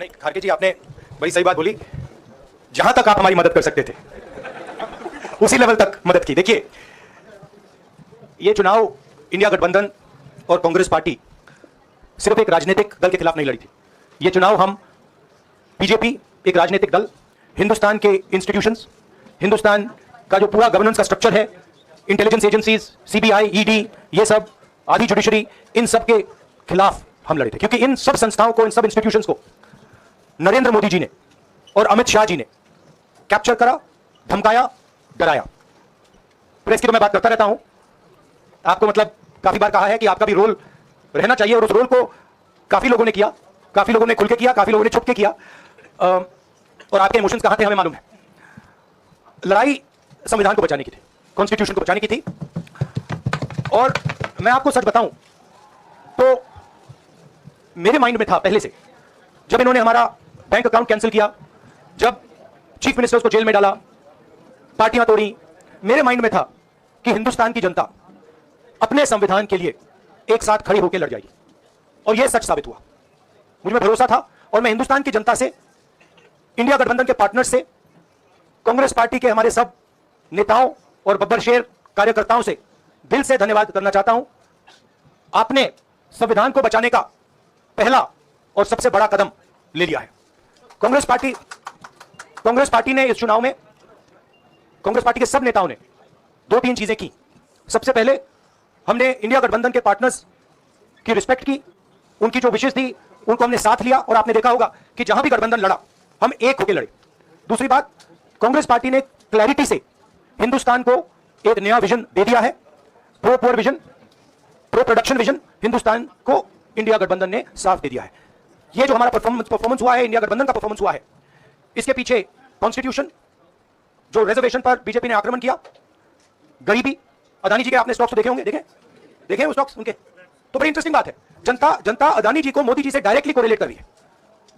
नहीं खारके जी, आपने बड़ी सही बात बोली। जहां तक आप हमारी मदद कर सकते थे उसी लेवल तक मदद की। देखिए, ये चुनाव इंडिया गठबंधन और कांग्रेस पार्टी सिर्फ एक राजनीतिक दल के खिलाफ नहीं लड़ी थी। ये चुनाव हम बीजेपी, एक राजनीतिक दल, हिंदुस्तान के इंस्टीट्यूशंस, हिंदुस्तान का जो पूरा गवर्नेंस का स्ट्रक्चर है, इंटेलिजेंस एजेंसीज, सीबीआई, ईडी, ये सब आदि जुडिशरी, इन सब के खिलाफ हम लड़े थे। क्योंकि इन सब संस्थाओं को, इन सब इंस्टीट्यूशंस को नरेंद्र मोदी जी ने और अमित शाह जी ने कैप्चर करा, धमकाया, डराया। प्रेस की तो मैं बात करता रहता हूं, आपको मतलब काफी बार कहा है कि आपका भी रोल रहना चाहिए, और उस रोल को काफी लोगों ने किया, काफी लोगों ने खुल के किया, काफी लोगों ने छुप के किया। और आपके इमोशंस कहां थे हमें मालूम है। लड़ाई संविधान को बचाने की थी, कॉन्स्टिट्यूशन को बचाने की थी। और मैं आपको सच बताऊं तो मेरे माइंड में था पहले से, जब इन्होंने हमारा बैंक अकाउंट कैंसिल किया, जब चीफ मिनिस्टर्स को जेल में डाला, पार्टियां तोड़ी, मेरे माइंड में था कि हिंदुस्तान की जनता अपने संविधान के लिए एक साथ खड़ी होकर लड़ जाएगी। और यह सच साबित हुआ। मुझ में भरोसा था, और मैं हिंदुस्तान की जनता से, इंडिया गठबंधन के पार्टनर से, कांग्रेस पार्टी के हमारे सब नेताओं और बब्बर शेर कार्यकर्ताओं से दिल से धन्यवाद करना चाहता हूं। आपने संविधान को बचाने का पहला और सबसे बड़ा कदम ले लिया है। कांग्रेस पार्टी ने इस चुनाव में, कांग्रेस पार्टी के सब नेताओं ने 2-3 चीजें की। सबसे पहले हमने इंडिया गठबंधन के पार्टनर्स की रिस्पेक्ट की, उनकी जो विशेष थी उनको हमने साथ लिया, और आपने देखा होगा कि जहां भी गठबंधन लड़ा हम एक होकर लड़े। दूसरी बात, कांग्रेस पार्टी ने क्लैरिटी से हिंदुस्तान को एक नया विजन दे दिया है, pro poor vision, pro production vision. Hindustan को इंडिया गठबंधन ने साफ दे दिया है। ये जो हमारा परफॉर्मेंस हुआ है, इंडिया गठबंधन का परफॉर्मेंस हुआ है, इसके पीछे कॉन्स्टिट्यूशन, जो रिजर्वेशन पर बीजेपी ने आक्रमण किया, गरीबी, अदानी जी के आपने स्टॉक्स देखे होंगे, देखे वो स्टॉक्स उनके, तो बड़ी इंटरेस्टिंग बात है। जनता अदानी जी को मोदी जी से डायरेक्टली कोरिलेट कर रही है।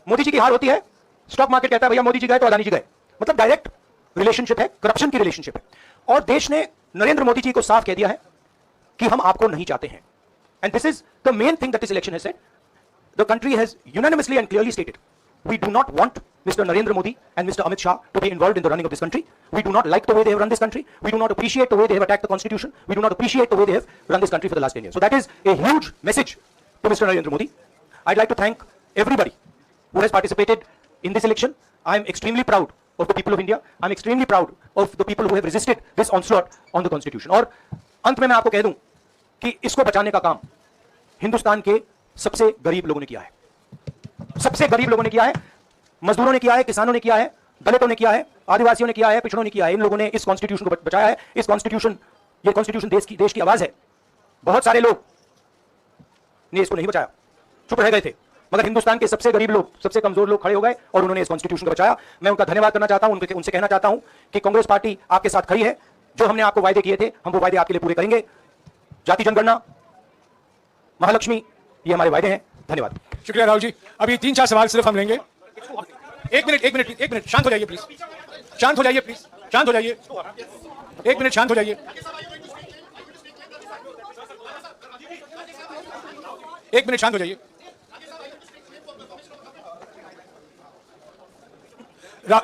मोदी जी की हार होती है, स्टॉक मार्केट कहता है भैया मोदी जी गए तो अदानी जी गए, मतलब डायरेक्ट रिलेशनशिप है, करप्शन की रिलेशनशिप है। और देश ने नरेंद्र मोदी जी को साफ कह दिया है कि हम आपको नहीं चाहते हैं। And this is the main thing that this election has said. The country has unanimously and clearly stated, we do not want Mr. Narendra Modi and Mr. Amit Shah to be involved in the running of this country. We do not like the way they have run this country. We do not appreciate the way they have attacked the constitution. We do not appreciate the way they have run this country for the last 10 years. So that is a huge message to Mr. Narendra Modi. I'd like to thank everybody who has participated in this election. I am extremely proud of the people of India. I'm extremely proud of the people who have resisted this onslaught on the constitution. और अंत में मैं आपको कह दूं कि इसको बचाने का काम हिंदुस्तान के सबसे गरीब लोगों ने किया है। सबसे गरीब लोगों ने किया है, मजदूरों ने किया है, किसानों ने किया है, दलितों ने किया है, आदिवासियों ने किया है, पिछड़ों ने किया है। इन लोगों ने इस कॉन्स्टिट्यूशन को बचाया है। इस कॉन्स्टिट्यूशन, ये कॉन्स्टिट्यूशन देश की आवाज है। बहुत सारे लोग ने इसको नहीं बचाया, चुप रह गए थे, मगर हिंदुस्तान के सबसे गरीब लोग, सबसे कमजोर लोग खड़े हो गए और उन्होंने इस कॉन्स्टिट्यूशन को बचाया। मैं उनका धन्यवाद करना चाहता हूं, उनसे कहना चाहता हूं कि कांग्रेस पार्टी आपके साथ खड़ी है। जो हमने आपको वायदे किए थे, हम वो वायदे आपके लिए पूरे करेंगे। जाति जनगणना, महालक्ष्मी, ये हमारे वायदे हैं। धन्यवाद। शुक्रिया राहुल जी। अभी 3-4 सवाल सिर्फ हम लेंगे। एक मिनट शांत हो जाइए प्लीज, शांत हो जाइए प्लीज, शांत हो जाइए, 1 मिनट शांत हो जाइए, 1 मिनट शांत हो जाइए।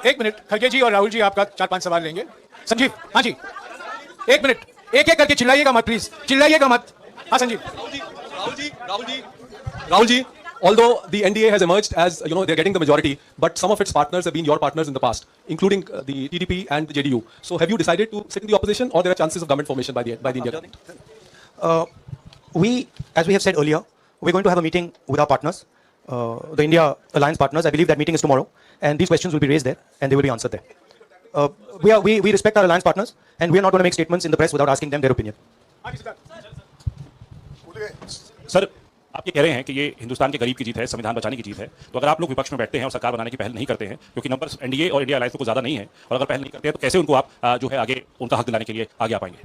1 मिनट, खड़गे जी और राहुल जी आपका 4-5 सवाल लेंगे। संजीव, हाँ जी, 1 मिनट, एक करके चिल्लाइएगा मत प्लीज, चिल्लाइएगा मत। हाँ Sanjeev. Rahul ji, although the NDA has emerged as, they're getting the majority, but some of its partners have been your partners in the past, including the TDP and the JDU. So have you decided to sit in the opposition, or there are chances of government formation by the India government? As we have said earlier, we're going to have a meeting with our partners, the India Alliance partners. I believe that meeting is tomorrow, and these questions will be raised there, and they will be answered there. We respect our alliance partners, and we are not going to make statements in the press without asking them their opinion. Sir, आप ये कह रहे हैं कि ये हिंदुस्तान के गरीब की जीत है, संविधान बचाने की जीत है, तो अगर आप लोग विपक्ष में बैठते हैं और सरकार बनाने की पहल नहीं करते हैं, क्योंकि नंबर एनडीए और इंडिया अलायंस को ज़्यादा नहीं है, और अगर पहल नहीं करते हैं तो कैसे उनको आप जो है आगे उनका हक दिलाने के लिए आगे आ पाएंगे?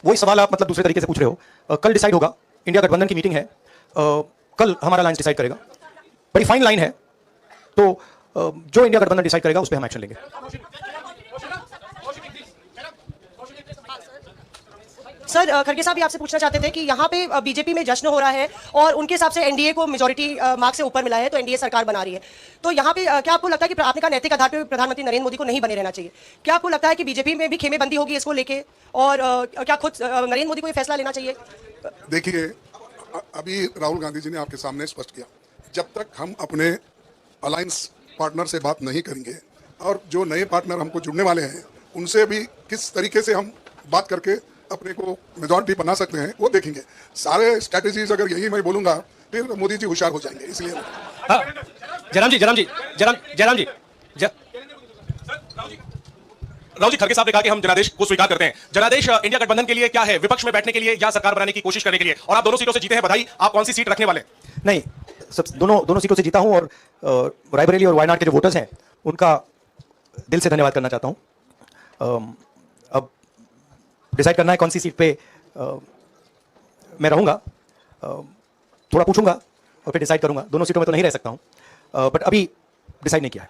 वही सवाल आप मतलब दूसरे तरीके से पूछ रहे हो। कल डिसाइड होगा, इंडिया गठबंधन की मीटिंग है, कल हमारा अलायंस डिसाइड करेगा। बड़ी फाइन लाइन है, तो जो इंडिया गठबंधन डिसाइड करेगा उस पर हम एक्शन लेंगे। सर खड़गे साहब भी आपसे पूछना चाहते थे कि यहाँ पे बीजेपी में जश्न हो रहा है और उनके हिसाब से एनडीए को मेजोरिटी मार्क्स से ऊपर मिला है, तो एनडीए सरकार बना रही है। तो यहाँ पे क्या आपको लगता है कि आपने कहा नैतिक आधार पर प्रधानमंत्री नरेंद्र मोदी को नहीं बने रहना चाहिए, क्या आपको लगता है कि बीजेपी में भी खेमेबंदी होगी इसको लेके, और क्या खुद नरेंद्र मोदी को ये फैसला लेना चाहिए? देखिए, अभी राहुल गांधी जी ने आपके सामने स्पष्ट किया, जब तक हम अपने अलायंस पार्टनर से बात नहीं करेंगे और जो नए पार्टनर हमको जुड़ने वाले हैं उनसे भी किस तरीके से हम बात करके अपने को मेजॉरिटी बना सकते हैं वो देखेंगे। सारे स्ट्रैटेजीज अगर यही मैं बोलूंगा फिर मोदी जी होशियार हो जाएंगे। इसलिए जयराम जी राहुल जी, खड़गे साहब ने कहा कि हम जनादेश को स्वीकार करते हैं। जनादेश इंडिया गठबंधन के लिए क्या है, विपक्ष में बैठने के लिए या सरकार बनाने की कोशिश करने के लिए? और आप दोनों सीटों से जीते हैं, बधाई। आप कौन सी सीट रखने वाले? नहीं, सब दोनों सीटों से जीता हूं और रायबरेली और वायनाड के जो वोटर्स हैं उनका दिल से धन्यवाद करना चाहता हूं। अब डिसाइड करना है कौन सी सीट पे मैं रहूंगा, थोड़ा पूछूंगा और फिर डिसाइड करूंगा। दोनों सीटों में तो नहीं रह सकता हूं, बट अभी डिसाइड नहीं किया है।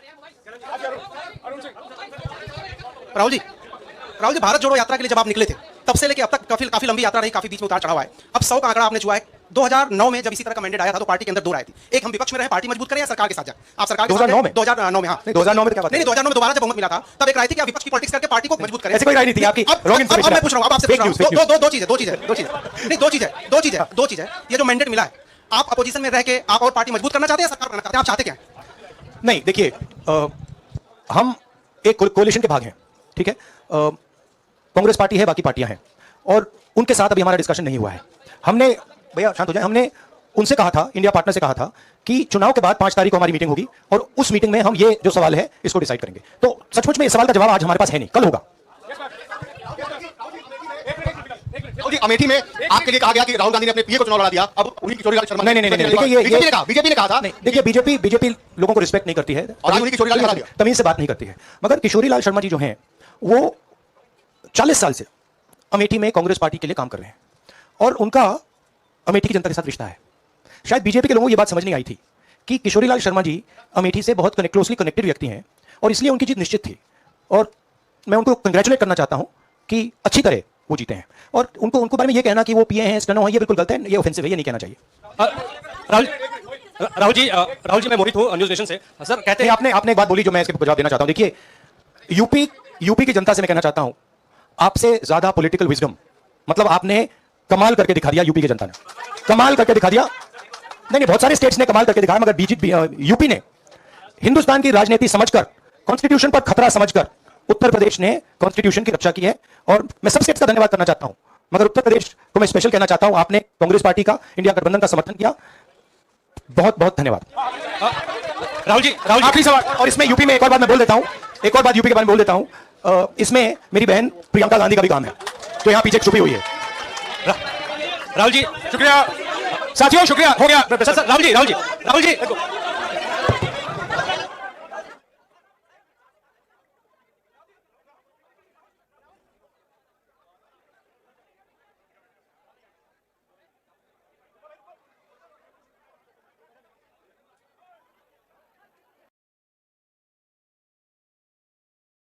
राहुल जी, भारत जोड़ो यात्रा के लिए जब आप निकले थे तब से लेके अब तक काफी लंबी यात्रा रही, काफी बीच में उतार चढ़ाव है। अब 100 का आंकड़ा आपने छुआ है। 2009 में जब इसी तरह का मैंडेट आया था तो पार्टी के अंदर दो राय थी, एक हम विपक्ष में रहे, पार्टी मजबूत करें, या सरकार के साथ जाए। आप सरकार के 2009 में 2009 में, हाँ 2009 में क्या बात है? नहीं 2009 में दोबारा जब बहुमत मिला था तब एक राय थी कि आप विपक्ष की पॉलिटिक्स करके पार्टी को मजबूत करें। ऐसी कोई राय नहीं थी आपकी। अब मैं पूछ रहा हूं, अब आपसे पूछ रहा हूं, दो चीजें नहीं, दो चीजें। ये जो मैंडेट मिला है, आप अपोजिशन में रह के आप और पार्टी मजबूत करना चाहते हैं, सरकार बनाना चाहते हैं, आप चाहते क्या है? नहीं, देखिए, हम एक कोalition के भाग हैं, ठीक है। कांग्रेस पार्टी है, बाकी पार्टियां हैं, और उनके साथ अभी हमारा डिस्कशन नहीं हुआ है। हमने, भैया शांत हो जाए, हमने उनसे कहा था, इंडिया पार्टनर से कहा था कि चुनाव के बाद 5 तारीख को हमारी मीटिंग होगी और उस मीटिंग में हम ये जो सवाल है इसको डिसाइड करेंगे। तो सचमुच में इस सवाल का जवाब आज हमारे पास है नहीं, कल होगा। अमेठी में आपके लिए कहा गया कि राहुल गांधी ने अपने पीए को चुनाव लड़ा दिया, अब उन्हीं किशोरीलाल शर्मा नहीं, देखिए, बीजेपी ने कहा था। नहीं, देखिए, बीजेपी लोगों को रिस्पेक्ट नहीं करती है और उन्हीं किशोरीलाल ने हरा दिया, तमीज से बात नहीं करती है। मगर किशोरीलाल शर्मा जी जो हैं वो 40 साल से अमेठी में कांग्रेस पार्टी के लिए काम कर रहे हैं और उनका अमेठी की जनता के साथ रिश्ता है। शायद बीजेपी के लोगों को यह बात समझ नहीं आई थी कि किशोरीलाल शर्मा जी अमेठी से बहुत क्लोजली कनेक्टेड व्यक्ति हैं और इसलिए उनकी जीत निश्चित थी। और मैं उनको कंग्रेचुलेट करना चाहता हूं कि अच्छी तरह वो जीते हैं। और उनको बारे में ये कहना कि वो पीए हैं, स्टेनो है, ये बिल्कुल गलत है, ये ऑफेंसिव है, ये नहीं कहना चाहिए। राहुल जी, मैं मोहित हूं न्यूज नेशन से। सर कहते हैं, आपने एक बात बोली जो मैं इसके जवाब देना चाहता हूं। देखिए, यूपी की जनता से मैं कहना चाहता हूं, आपसे ज्यादा पॉलिटिकल विजडम, मतलब आपने कमाल करके दिखा दिया। यूपी की जनता ने कमाल करके दिखा दिया। नहीं, बहुत सारे स्टेट्स ने कमाल करके दिखाया, मगर यूपी ने हिंदुस्तान की राजनीति समझकर, कॉन्स्टिट्यूशन पर खतरा समझकर उत्तर प्रदेश ने कॉन्स्टिट्यूशन की रक्षा की है। और मैं सब स्टेट्स का धन्यवाद करना चाहता हूं, मगर उत्तर प्रदेश को मैं स्पेशल कहना चाहता हूं, आपने कांग्रेस पार्टी का, इंडिया गठबंधन का समर्थन किया। बहुत बहुत धन्यवाद। राहुल जी, आखिरी सवाल, और इसमें यूपी में एक और बात मैं बोल देता हूं, एक और बात यूपी के बारे में बोल देता हूं। इसमें मेरी बहन प्रियंका गांधी का भी काम है, तो यहां पीछे छुपी हुई है। राहुल जी, शुक्रिया साथियों, शुक्रिया, हो गया। राहुल जी